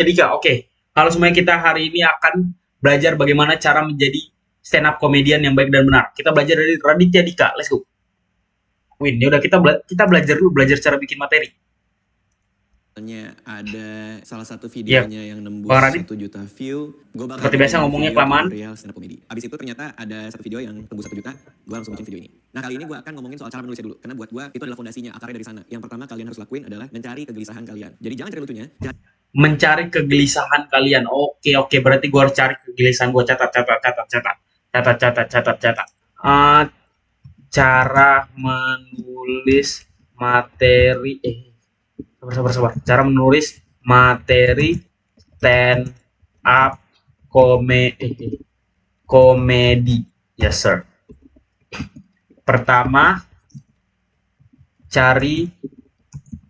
Jadi Kak, oke. Halo semuanya, kita hari ini akan belajar bagaimana cara menjadi stand up comedian yang baik dan benar. Kita belajar dari Raditya Dika. Let's go. Win, ya udah kita belajar dulu, belajar cara bikin materi. Ada salah satu Iya, videonya yang nembus Bang Radit. 1 juta view. Gue bakal Seperti biasa bikin ngomongnya video kelamaan. tutorial stand up comedy. Abis itu ternyata ada satu video yang tembus 1 juta. Gue langsung bikin video ini. Nah, kali ini gue akan ngomongin soal cara menulisnya dulu. Karena buat gue itu adalah fondasinya, akarnya dari sana. Yang pertama kalian harus lakuin adalah mencari kegelisahan kalian. Jadi jangan cari lucunya. Mencari kegelisahan kalian. Oke, berarti gua harus cari kegelisahan gua. Catat. Eh, cara menulis materi sabar. Cara menulis materi stand up komedi. Yes, sir. Pertama, cari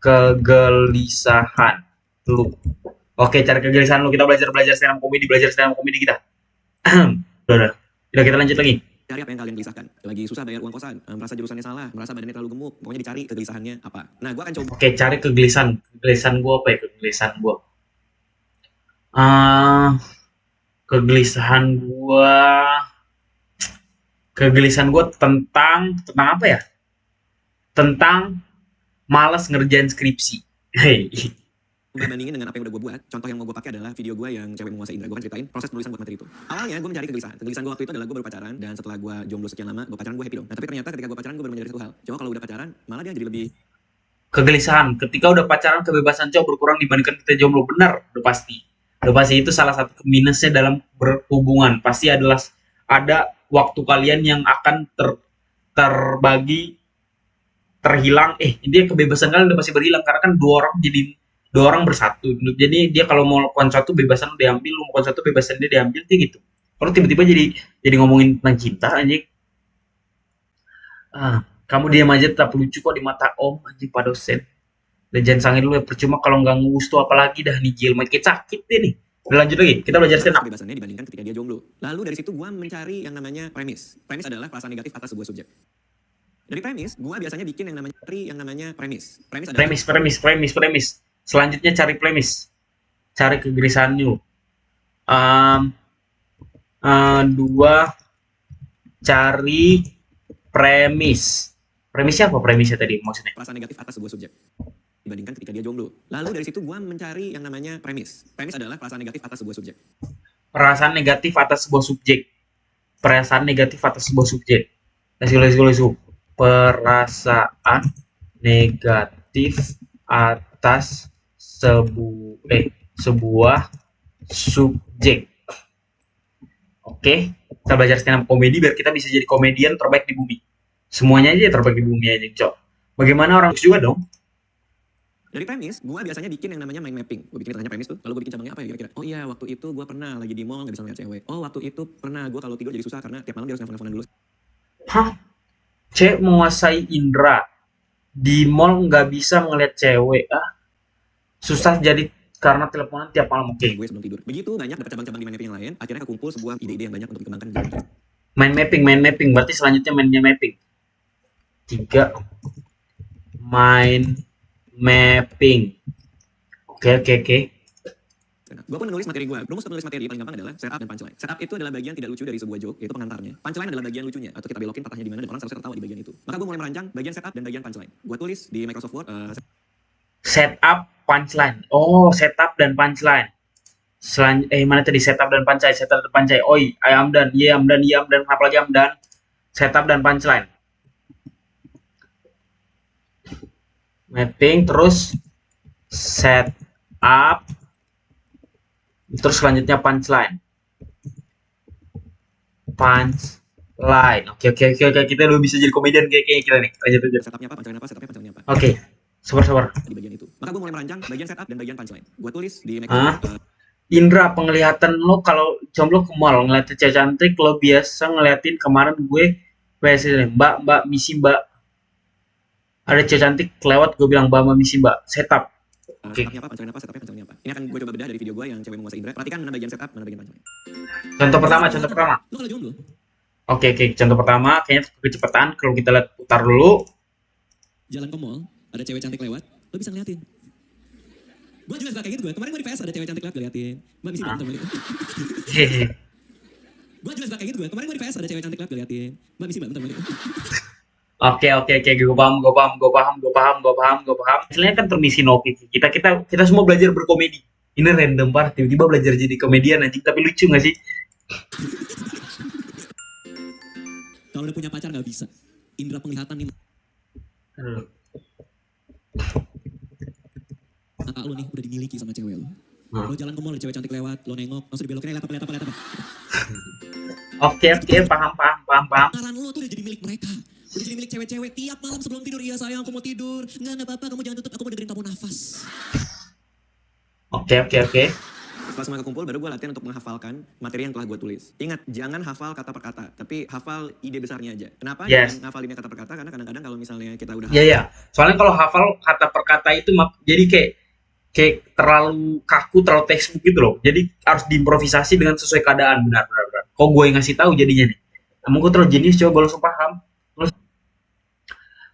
kegelisahan lu. Oke, cari kegelisahan lu. Kita belajar stand up komedi kita. Udah kita lanjut lagi. Cari apa yang kalian gelisahkan. Lagi susah bayar uang kosan, merasa jurusannya salah, merasa badannya terlalu gemuk. Pokoknya dicari kegelisahannya apa. Nah, gue akan coba. Oke, cari kegelisahan. Kegelisahan gua apa ya? Kegelisahan gua kegelisahan gua tentang apa ya? Tentang malas ngerjain skripsi. Hei. Gue bandingin dengan apa yang udah gue buat. Contoh yang mau gue pakai adalah video gue yang cewek menguasai indra. Gue kan ceritain proses penulisan buat materi itu. Awalnya gue mencari kegelisahan. Kegelisahan gue waktu itu adalah gue baru pacaran. Dan setelah gue jomblo sekian lama, gue pacaran, gue happy dong. Nah, tapi ternyata ketika gue pacaran, gue baru menyadari satu hal. Cowok kalau udah pacaran, malah dia jadi lebih... Kegelisahan. Ketika udah pacaran, kebebasan cowok berkurang dibandingkan kita jomblo. Benar, udah pasti. Udah pasti itu salah satu minusnya dalam berhubungan. Pasti adalah ada waktu kalian yang akan terbagi, terhilang. Intinya kebebasan kalian udah pasti berhilang karena kan dua orang bersatu. Jadi dia kalau mau lakukan sesuatu bebasan diambil, lu mau lakukan sesuatu bebasan dia diambil, kayak gitu. Kalau tiba-tiba jadi ngomongin tentang cinta anjing. Kamu diam aja tetap lucu kok di mata om anjing Pak dosen. Dan jangan sangin dulu ya, percuma kalau nggak ngurus tuh apalagi dah nih jil makin sakit deh nih. Udah lanjut lagi, kita belajar stand up. kebebasannya dibandingkan ketika dia jomblo. Lalu dari situ gue mencari yang namanya premis. Premis adalah perasaan negatif atas sebuah subjek. Dari premis, gue biasanya bikin yang namanya premis. Premis adalah Premis. Selanjutnya cari premis. Cari kegelisahan lu. Dua, cari premis. Premisnya apa premisnya tadi maksudnya? perasaan negatif atas sebuah subjek dibandingkan ketika dia jomblo. Lalu dari situ gue mencari yang namanya premis. Premis adalah perasaan negatif atas sebuah subjek. Perasaan negatif atas sebuah subjek. Perasaan negatif atas sebuah subjek. Let's go. Perasaan negatif atas sebuah subjek. Oke, kita belajar stand up komedi biar kita bisa jadi komedian terbaik di bumi. Semuanya aja terbaik di bumi aja, Cok. Bagaimana orang juga dong? Dari premis, gue biasanya bikin yang namanya mind mapping. Gue bikin tanya premis tuh, lalu gue bikin cabangnya apa ya kira-kira. Oh iya, waktu itu gue pernah lagi di mall gak bisa ngeliat cewek. Oh waktu itu pernah gue kalau tidur jadi susah karena tiap malam dia harus nelfon-nelfonan dulu. Hah? Cewek menguasai indera. Di mall nggak bisa ngeliat cewek. Susah jadi karena teleponan tiap malam. Oke. Gue sebelum tidur. Begitu banyak dapat cabang-cabang di mind mapping yang lain, akhirnya kekumpul sebuah ide-ide yang banyak untuk dikembangkan. Mind mapping. Berarti selanjutnya mindnya mapping. 3. Mind mapping. Oke. Gue pun menulis materi gue. Rumus untuk menulis materi paling gampang adalah setup dan punchline. Setup itu adalah bagian tidak lucu dari sebuah joke, yaitu pengantarnya. Punchline adalah bagian lucunya, atau kita belokin patahnya di mana dan orang seharusnya tertawa di bagian itu. Maka gue mulai merancang bagian setup dan bagian punchline. Gue tulis di Microsoft Word. Setup, punchline. Oh, setup dan punchline. Mana tadi setup dan punchline? Oi, I am done. Yeah, I'm done. Kenapa lagi I'm done? Setup dan punchline. Mapping, terus setup, terus selanjutnya punchline. Oke. Kita udah bisa jadi komedian kayak kita nih. Lanjut aja. Setupnya apa, punchline apa. Oke. Sabar. Di bagian itu. Maka gue mulai merancang bagian setup dan bagian punchline. Gue tulis di Microsoft. Indra penglihatan lo kalau jomblo ke mall ngeliatin cewek cantik, lo biasa ngeliatin kemarin gue mbak misi mbak, ada cewek cantik lewat, gue bilang mbak misi mbak. Setup. Oke. Setupnya apa, punchline apa. Ini akan gue coba bedah dari video gue yang cewek menguasai indra. Perhatikan mana bagian setup, mana bagian punchline. Contoh pertama. Lo kalau jomblo? Oke. Contoh pertama, kayaknya kecepatan. Kalau kita lihat putar dulu. Jalan ke mall, ada cewek cantik lewat, lo bisa ngeliatin. Gue juga suka kayak gitu. Kemarin gue di PS ada cewek cantik lewat, gue liatin. Mbak misi berantem kali. Hehe. Gue juga suka kayak gitu. Kemarin gue di PS ada cewek cantik lewat, gue liatin. Mbak misi berantem kali. Oke, gue paham. Istilahnya kan permisi Novi. Kita semua belajar berkomedi. Ini random banget, tiba-tiba belajar jadi komedian anjing, tapi lucu gak sih? Kalau udah punya pacar nggak bisa. Indra penglihatan nih. Aduh. Mata lu nih udah dimiliki sama cewek lu. Lo jalan ke mall, cewek cantik lewat, lo nengok, langsung dibelokin, lihat apa. Oke, paham. Pacaran lo tuh udah jadi milik mereka. Udah jadi milik cewek-cewek tiap malam sebelum tidur. Iya sayang, aku mau tidur. Enggak apa-apa, kamu jangan tutup, aku mau dengerin kamu nafas. Oke. Setelah semua kekumpul, baru gue latihan untuk menghafalkan materi yang telah gue tulis. Ingat, jangan hafal kata per kata, tapi hafal ide besarnya aja. Kenapa Yes. jangan hafalinnya kata per kata? Karena kadang-kadang kalau misalnya kita udah Iya. Soalnya kalau hafal kata per kata itu jadi kayak terlalu kaku, terlalu textbook gitu loh. Jadi harus diimprovisasi dengan sesuai keadaan, benar. Kok gue yang ngasih tahu jadinya nih. Emang gue terlalu jenius, coba gue langsung paham. Terus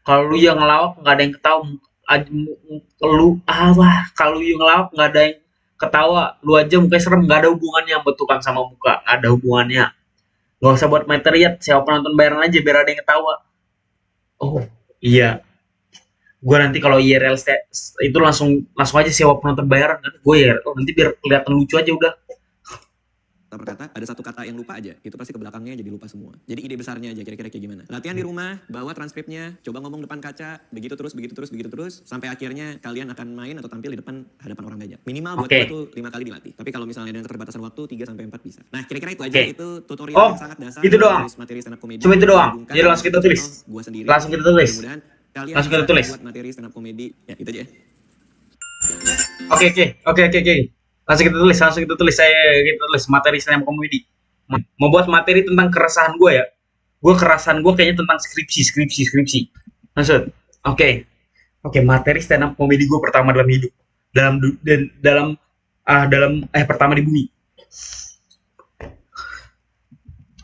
kalau lu yang ngelawak nggak ada yang ketawa, kalau lu yang ngelawak nggak ada yang ketawa, lu aja mukanya serem, nggak ada hubungannya bentukan sama muka, nggak ada hubungannya. Nggak usah buat materi ya, sewa penonton bayaran aja biar ada yang ketawa. Oh iya, gue nanti kalau IRL itu langsung aja sewa penonton bayaran kan, gue ya nanti biar kelihatan lucu aja udah. kata per kata, ada satu kata yang lupa aja, itu pasti ke belakangnya jadi lupa semua. Jadi ide besarnya aja kira-kira kayak gimana. Latihan di rumah, bawa transkripnya, coba ngomong depan kaca, begitu terus, sampai akhirnya kalian akan main atau tampil di hadapan orang banyak. Minimal buat Oke. gue tuh 5 kali dilatih. Tapi kalau misalnya dengan keterbatasan waktu 3-4 bisa. Nah, kira-kira itu aja. Oke. Itu tutorial Oh, yang sangat dasar. gitu doang. Menulis materi stand up comedy. Cuma itu doang. Menghubungkan Jadi langsung kita tulis. contoh gua sendiri. Langsung kita tulis. Mudah-mudahan kalian Langsung kita bisa tulis. buat materi stand up comedy. Ya, itu aja ya. Oke. Langsung kita tulis. Kita tulis materi stand up comedy. Mau buat materi tentang keresahan gue ya. Keresahan gue kayaknya tentang skripsi. Maksud. Oke, materi stand up comedy gue pertama dalam hidup. Pertama di bumi.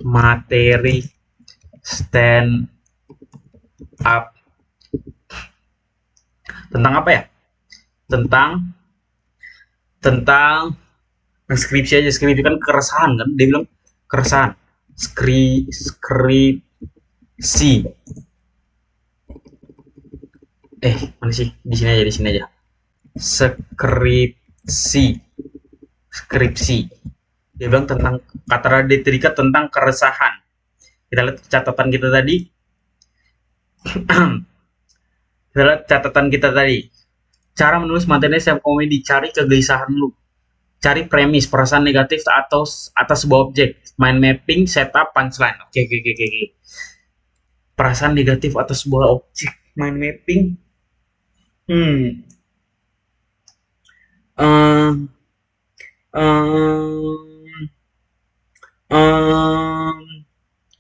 Materi stand up tentang apa ya? Tentang skripsi aja. Skripsi kan keresahan kan, dia bilang keresahan. Skripsi. Mana sih? Di sini aja. Skripsi. Dia bilang tentang kata radioteorika tentang keresahan. Kita lihat catatan kita tadi. Cara menulis materi stand up comedy, cari kegelisahan lu. Cari premis, perasaan negatif atas sebuah objek. Mind mapping, setup, punchline. Oke. Perasaan negatif atas sebuah objek. Mind mapping.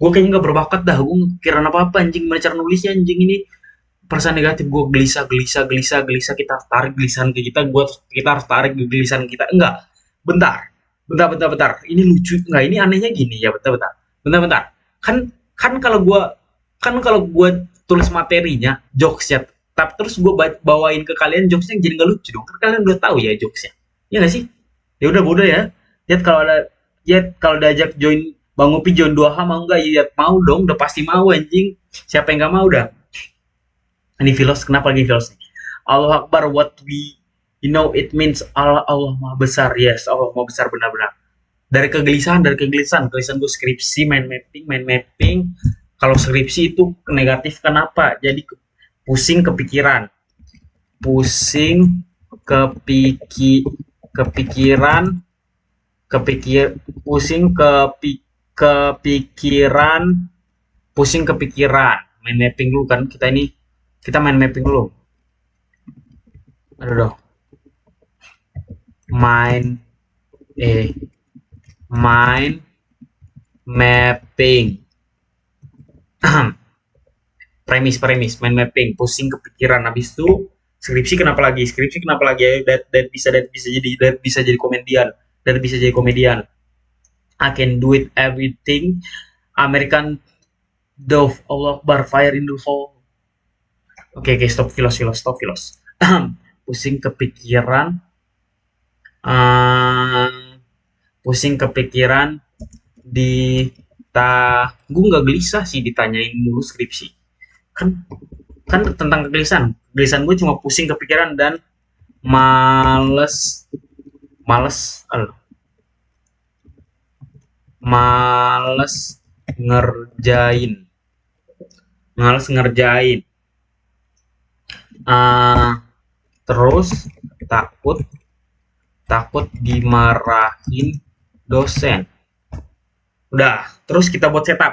Gue kayaknya nggak berbakat dah. Gue kira apa anjing, mana cara nulisnya anjing ini. Perasaan negatif, gue gelisah. Kita harus tarik gelisahan ke kita. Kita harus tarik gelisahan kita. Enggak. Bentar. Ini lucu nggak? Ini anehnya gini ya. Bentar. Kan kalau gue tulis materinya, jokesnya, tapi terus gue bawain ke kalian jokesnya jadi nggak lucu dong. Kan kalian udah tahu ya jokesnya. Ya nggak sih? Ya udah bodoh ya. Kalau diajak join Bang Upi join 2H mau nggak? Ya mau dong. Udah pasti mau anjing. Siapa yang nggak mau dah? Ini filos. Kenapa lagi filos? Allah Akbar. What we it means Allah Maha Besar. Yes, Allah Maha Besar benar-benar. Dari kegelisahan gue skripsi, mind mapping. Kalau skripsi itu negatif kenapa? Jadi pusing kepikiran. Pusing kepikiran. Mind mapping dulu kan, kita mind mapping dulu. Aduh dong. Mind mapping. premis mind mapping, pusing kepikiran. Habis itu skripsi kenapa lagi dan bisa jadi komedian. I can do it everything. American Dove, Allah Akbar, fire in the hole. Oke, stop filos. Pusing kepikiran. Eh, pusing kepikiran di gue nggak gelisah sih ditanyain mulu skripsi. Kan kan tentang kegelisahan. Kegelisahan gue cuma pusing kepikiran dan males males males ngerjain males ngerjain uh, terus takut takut dimarahin dosen. Udah, terus kita buat setup.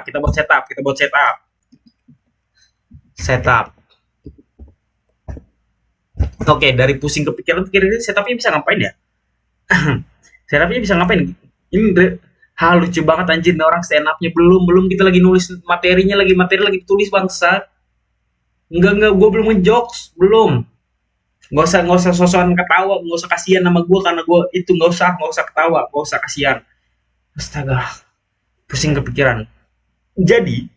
Oke, dari pusing kepikiran pikiran setupnya bisa ngapain ya? Setupnya bisa ngapain? Ini hal lucu banget anjir, nih orang stand up-nya belum belum kita lagi nulis materinya, materi lagi tulis bangsa. Enggak, gue belum ngejokes, belum. Nggak usah sosokan ketawa, nggak usah kasihan sama gue karena gue itu nggak usah ketawa, nggak usah kasihan. Astaga, pusing kepikiran. Jadi,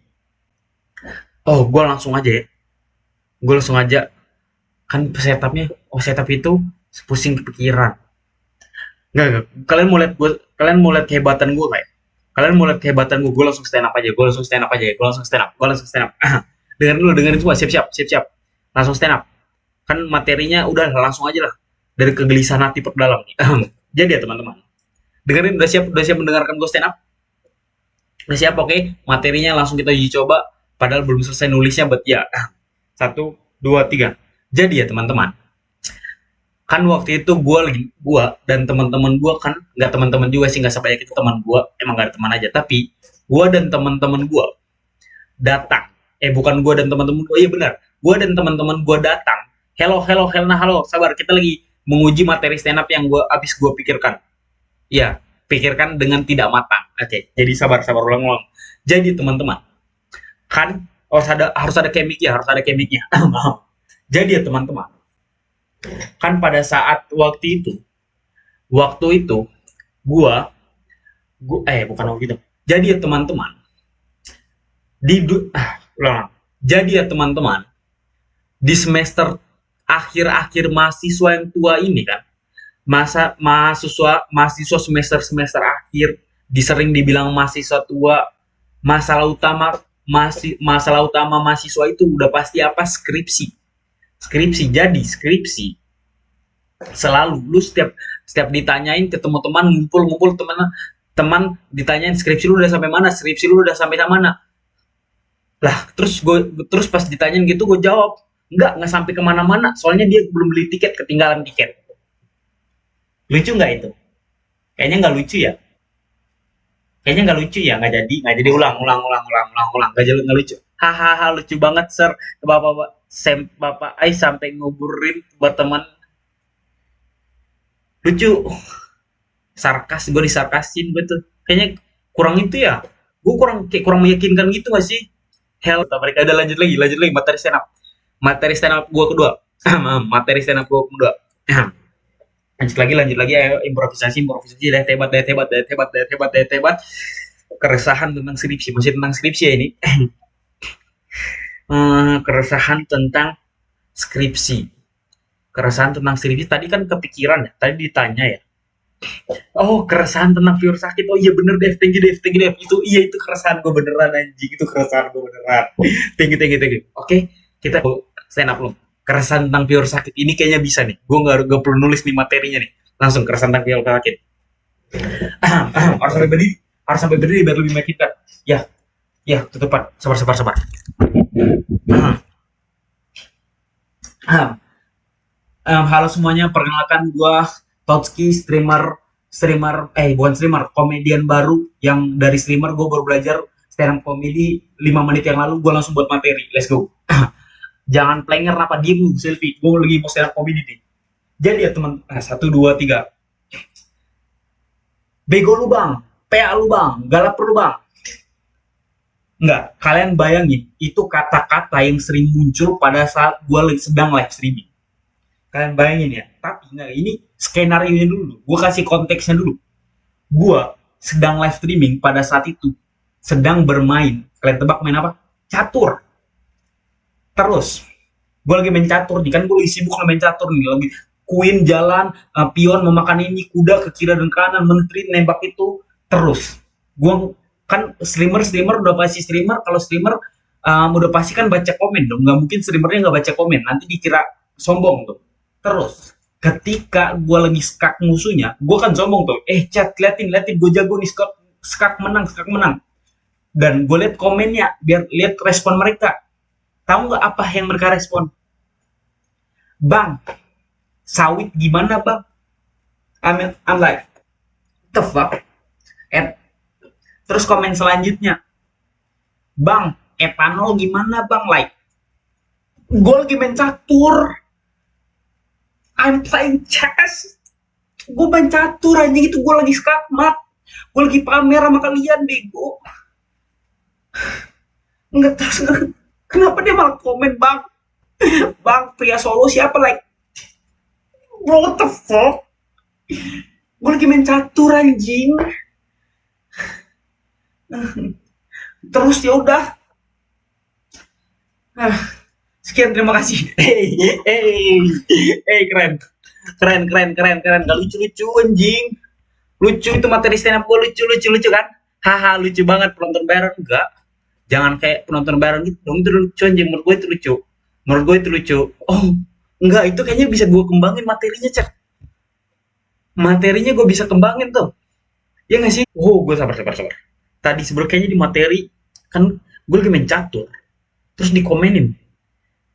gue langsung aja kan setup itu pusing kepikiran. Enggak, kalian mau lihat kehebatan gue kayak. Kalian mau lihat kehebatan gue langsung stand up aja, gue langsung stand up aja, gue langsung stand up, gue langsung stand up. Dengerin semua, siap-siap. Langsung stand up. Kan materinya udah langsung aja lah. Dari kegelisahan hati perdalam nih. Jadi ya teman-teman, dengerin udah siap mendengarkan gue stand up? Udah siap, oke? Materinya langsung kita uji coba. Padahal belum selesai nulisnya, but ya. Satu, dua, tiga. Jadi ya teman-teman, kan waktu itu gue dan teman-teman gue kan nggak teman-teman juga sih, nggak sebanyak itu teman gue, emang gak ada teman aja, tapi gue dan teman-teman gue datang, bukan gue dan teman-teman gue, iya benar, gue dan teman-teman gue datang. Halo, sabar, kita lagi menguji materi stand up yang gue pikirkan. Ya, pikirkan dengan tidak matang. Oke, jadi sabar ulang. Jadi teman-teman, kan harus ada kemiknya. Jadi ya teman-teman, kan pada saat waktu itu gua bukan waktu itu. Jadi ya teman-teman, ulang. Jadi ya teman-teman, di semester akhir-akhir mahasiswa yang tua ini kan, mahasiswa semester akhir, disering dibilang mahasiswa tua, masalah utama mahasiswa itu udah pasti apa? Skripsi. Selalu lu setiap ditanyain, ketemu teman, ngumpul teman ditanyain skripsi lu udah sampai mana. Lah terus pas ditanyain gitu gue jawab nggak sampai kemana-mana, soalnya dia belum beli tiket, ketinggalan tiket. Lucu nggak itu? Kayaknya nggak lucu ya. Nggak jadi. Ulang. Nggak lucu. Hahaha, lucu banget sir. Bapak sampai nguburin buat teman. Lucu. Gue disarkasin gue tuh. Kayaknya kurang itu ya. Gue kurang meyakinkan gitu gak sih? Hell, mereka ada lanjut lagi materi stand up gue kedua. Lanjut lagi, ayo improvisasi, dayat hebat. Keresahan tentang skripsi, masih tentang skripsi ya ini. Keresahan tentang skripsi tadi kan kepikiran ya, tadi ditanya ya. Oh, keresahan tentang viewer sakit. Oh iya bener deh, thank you deh. Itu keresahan gue beneran anjing, thank you. Oke, kita stand up loh. Keresahan tentang viewer sakit ini kayaknya bisa nih, gue nggak perlu nulis nih materinya nih, langsung keresahan tentang viewer sakit. Harus sampai berdiri biar lebih meyakinkan. Ya, tutupan. Sabar. Halo semuanya, perkenalkan gua Totski, komedian baru yang dari streamer. Gue baru belajar stand up comedy 5 menit yang lalu, gue langsung buat materi. Let's go. Jangan planger apa diem lu, selfie. Gue lagi mau stand up comedy nih. Jadi ya teman, 1, 2, 3. Bego lu bang, PA lu bang, galap lu bang. Enggak, kalian bayangin, itu kata-kata yang sering muncul pada saat gue sedang live streaming. Kalian bayangin ya, tapi enggak, ini skenario-nya dulu. Gue kasih konteksnya dulu. Gue sedang live streaming pada saat itu, sedang bermain. Kalian tebak main apa? Catur. Terus, gue lagi main catur nih, kan gue lagi sibuk main catur nih, lagi Queen jalan, pion memakan ini, kuda ke kiri dan kanan, menteri nembak itu terus. Gua kan streamer udah pasti streamer, kalau streamer udah pasti kan baca komen dong, nggak mungkin streamernya nggak baca komen, nanti dikira sombong tuh. Terus ketika gua lagi skak musuhnya, gua kan sombong tuh, chat liatin liatin gue jago nih, skak menang, dan gue liat komennya biar lihat respon mereka. Tahu nggak apa yang mereka respon? Bang, sawit gimana bang? I'm like, the fuck? And, terus komen selanjutnya, bang, etanol gimana bang? Like, gue lagi main catur, I'm playing chess, gue main catur anjing, itu gue lagi skakmat, gue lagi pamer sama kalian bego. Enggak, terus kenapa dia malah komen bang? Bang, pria Solo siapa? Like, bro, what the fuck? Gue lagi main catur anjing. Terus ya udah. Sekian, terima kasih. Keren. Gak lucu anjing. Lucu itu materi stand up gue, lucu kan? Haha, lucu banget. Penonton bayaran enggak? Jangan kayak penonton bayaran gitu dong, itu lucu anjing. Menurut gue itu lucu. Oh, enggak, itu kayaknya bisa gue kembangin materinya, Cek. Materinya gue bisa kembangin tuh. Ya nggak sih? Oh, gue sabar. Tadi sebelum kayaknya di materi, kan gue lagi main catur. Terus dikomenin.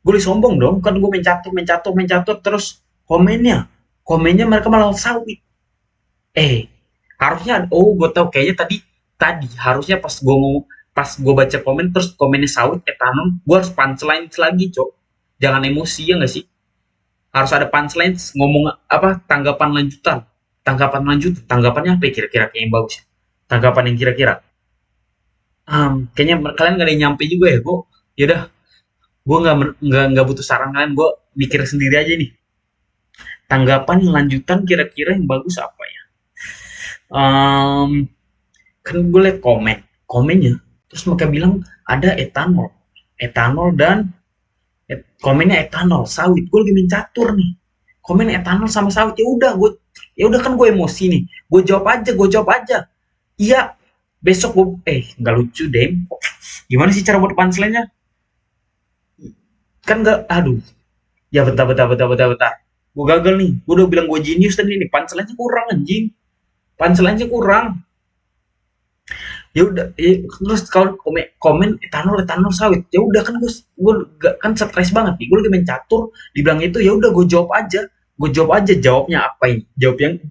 Gue sombong dong, kan gue main catur, terus komennya mereka malah sawit. Harusnya, gue tahu kayaknya tadi harusnya pas gue baca komen terus komennya sawit etanol, gue harus punchline lagi, Cok. Jangan emosi, ya nggak sih? Harus ada punchline, ngomong apa, tanggapannya apa ya, kira-kira kayak yang bagus. Tanggapan yang kira-kira. Kayaknya kalian gak ada yang nyampe juga ya, gue. Yaudah, gue nggak butuh saran kalian, gue mikir sendiri aja nih. Tanggapan lanjutan kira-kira yang bagus apa ya? Kan gue liat komennya, terus mereka bilang ada etanol dan komennya etanol sawit. Gue lagi main catur nih, komen etanol sama sawit. Ya udah kan gue emosi nih, gue jawab aja. Iya, besok gue nggak lucu deh. Gimana sih cara buat punchline-nya? Kan nggak, aduh. Ya bentar. Gue gagal nih. Gue udah bilang gue jenius tadi nih, punchline-nya kurang anjing. Ya udah, terus kalau komen etanol sawit, ya udah kan gue kan stres banget nih, gue lagi main catur, dibilang itu, ya udah gue jawab aja. Jawabnya apa ini,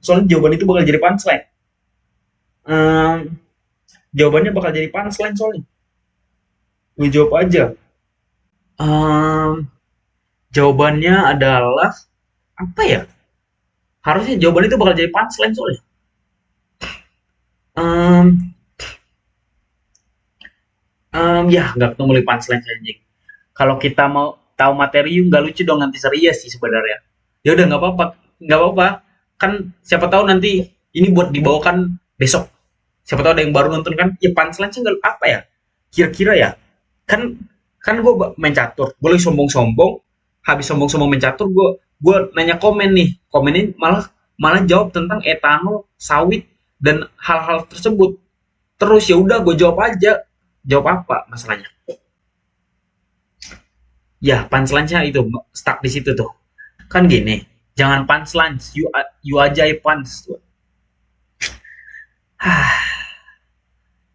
soalnya jawaban itu bakal jadi punchline. Jawabannya bakal jadi punchline soalnya. Gue jawab aja. Jawabannya adalah apa ya, harusnya jawaban itu bakal jadi punchline soalnya. Ya nggak ketemu lagi punchline anjing. Kalau kita mau tahu materi nggak lucu dong, nanti serius sih sebenarnya. Ya udah, nggak apa-apa. Kan siapa tahu nanti ini buat dibawakan besok. Siapa tahu ada yang baru nonton kan? Ya punchline sih nggak apa ya? Kira-kira ya. Kan gue main catur, gue lagi sombong-sombong. Habis sombong-sombong main catur, gue nanya komen nih. Komenin malah jawab tentang etanol, sawit, dan hal-hal tersebut. Terus ya udah gue jawab aja. Jawab apa masalahnya? Ya, punchline-nya itu stuck di situ tuh. Kan gini, jangan punchline, you aja punch.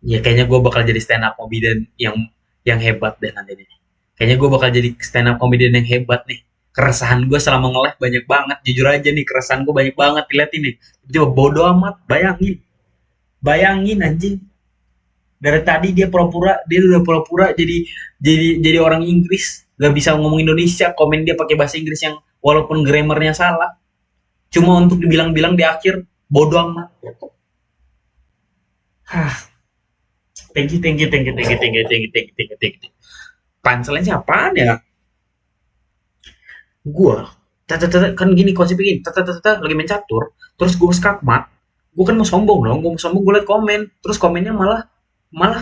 Ya kayaknya gue bakal jadi stand up comedian yang hebat deh nanti nih. Kayaknya gue bakal jadi stand up comedian yang hebat nih. Keresahan gue selama nge-live banyak banget, jujur aja nih, keresahan gue banyak banget, lihat ini. Coba bodo amat, bayangin anjing. Dari tadi dia udah pura-pura jadi orang Inggris, gak bisa ngomong Indonesia, komen dia pakai bahasa Inggris yang walaupun grammarnya salah, cuma untuk dibilang-bilang di akhir bodo amat. Thank you. Punchline-nya apaan ya? Gua kan gini konsepnya gini, lagi main catur, terus gue skakmat, gue kan mau sombong dong, gue liat komen, terus komennya malah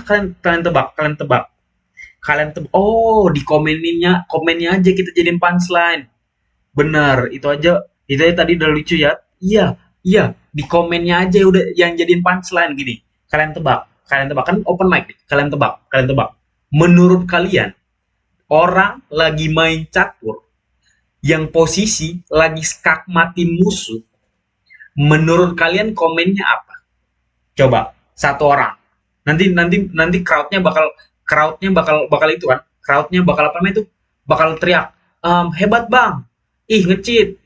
kalian tebak. Oh, di komennya aja kita jadiin punchline. Bener, itu aja Itu ya tadi udah lucu ya. Iya, iya. Di komennya aja udah yang jadiin punchline gini. Kalian tebak kan open mic nih. Kalian tebak. Menurut kalian, orang lagi main catur yang posisi lagi skakmatin musuh, menurut kalian komennya apa? Coba satu orang. Nanti crowdnya bakal itu kan. Crowdnya bakal apa namanya itu? Bakal teriak, hebat bang, ih ngecit,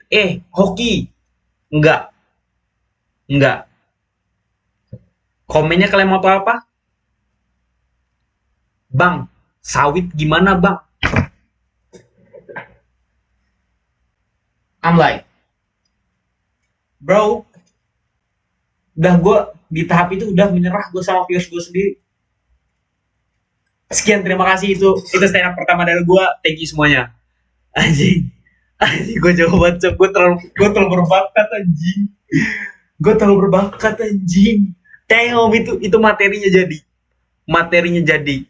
hoki, enggak, enggak. Komennya kalian mau apa? Bang, sawit gimana bang? I'm like, bro, udah gue di tahap itu udah menyerah gue sama viewers gue sendiri. Sekian, terima kasih, itu stand up pertama dari gue. Thank you semuanya. Anjing, anjing gue jauh banget. Gue terlalu berbakat anjing. Gue terlalu berbakat anjing. Damn, itu materinya jadi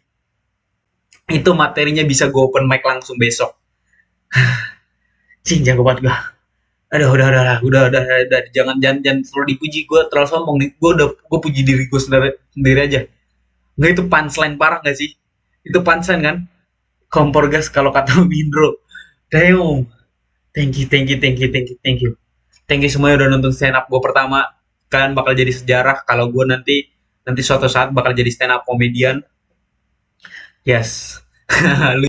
itu materinya bisa gue open mic langsung besok. Cing, jago banget gue. Aduh, udah, jangan terlalu dipuji. Gue terlalu sombong nih. Gue puji diri gue sendiri aja. Nggak, itu punchline parah nggak sih? Itu punchline kan? Kompor gas kalau kata Mindro. Damn. Thank you. Thank you semuanya udah nonton stand up gue pertama. Kalian bakal jadi sejarah kalau gue nanti suatu saat bakal jadi stand up komedian. Yes.